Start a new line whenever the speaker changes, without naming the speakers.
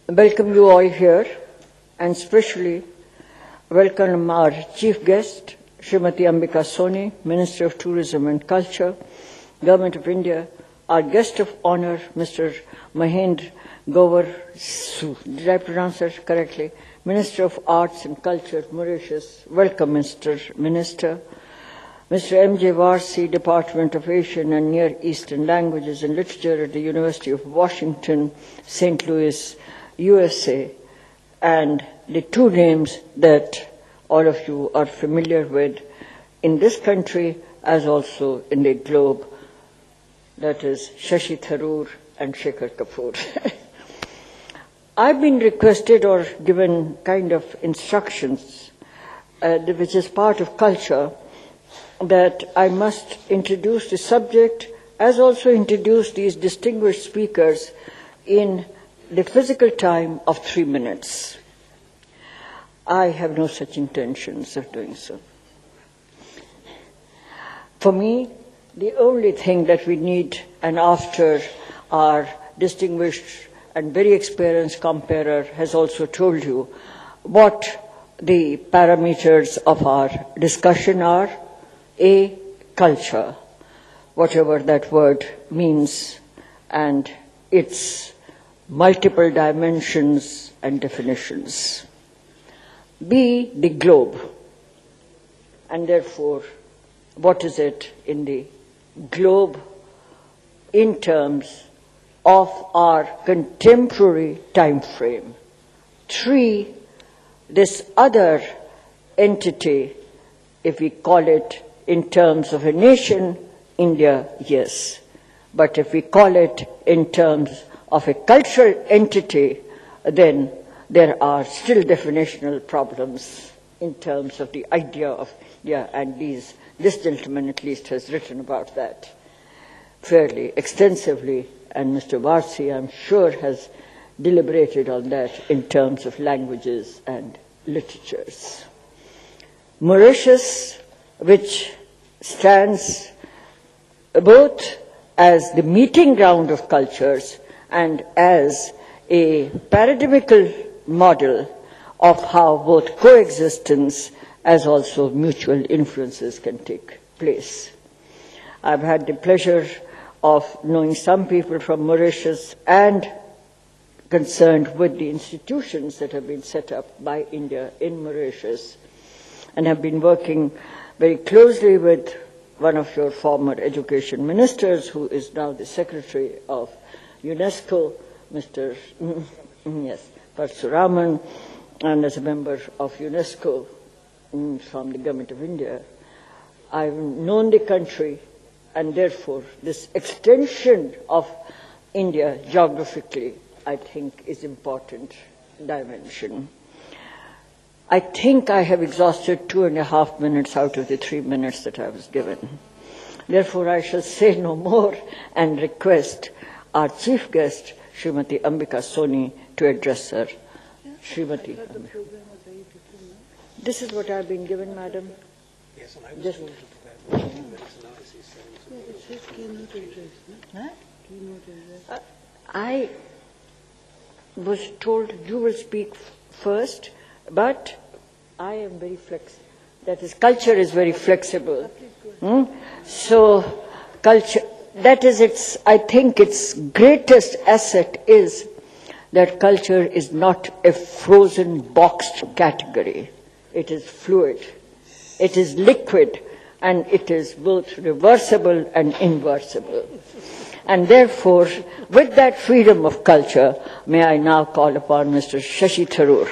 welcome you all here, and especially welcome our chief guest, Srimati Ambika Soni, Minister of Tourism and Culture, Government of India, our guest of honor, Mr. Mahendra Grover Su. Did I pronounce that correctly? Minister of Arts and Culture, Mauritius. Welcome, Mr. Minister. Mr. M.J. Varsi, Department of Asian and Near Eastern Languages and Literature at the University of Washington, St. Louis, USA, and the two names that all of you are familiar with in this country as also in the globe, that is Shashi Tharoor and Shekhar Kapur. I've been requested or given kind of instructions, which is part of culture, that I must introduce the subject as also introduce these distinguished speakers in the physical time of 3 minutes. I have no such intentions of doing so. For me, the only thing that we need, and after our distinguished and very experienced comparer has also told you what the parameters of our discussion are, A, culture, whatever that word means, and its multiple dimensions and definitions. B, the globe, and therefore, what is it in the globe in terms of our contemporary time frame. 3, this other entity, if we call it in terms of a nation, India, yes. But if we call it in terms of a cultural entity, then there are still definitional problems in terms of the idea of India, and this gentleman at least has written about that fairly extensively, and Mr. Varsi, I'm sure, has deliberated on that in terms of languages and literatures. Mauritius, which stands both as the meeting ground of cultures and as a paradigmical model of how both coexistence as also mutual influences can take place. I've had the pleasure of knowing some people from Mauritius and concerned with the institutions that have been set up by India in Mauritius, and have been working very closely with one of your former education ministers, who is now the Secretary of UNESCO, Mr. Parsuraman, and as a member of UNESCO from the Government of India. I've known the country, and therefore this extension of India geographically, I think, is important dimension. I think I have exhausted 2.5 minutes out of the 3 minutes that I was given. Therefore, I shall say no more and request our chief guest, Srimati Ambika Soni, to address her. Srimati. This is what I've been given, madam.
Yes, and I was told to prepare analysis.
It says keynote address, no?
Huh?
Keynote address.
I was told you will speak first, but I am very flexible. That is, culture is very flexible. So, culture, that is its, I think its greatest asset is that culture is not a frozen, boxed category. It is fluid, it is liquid, and it is both reversible and inversible. And therefore, with that freedom of culture, may I now call upon Mr. Shashi Tharoor.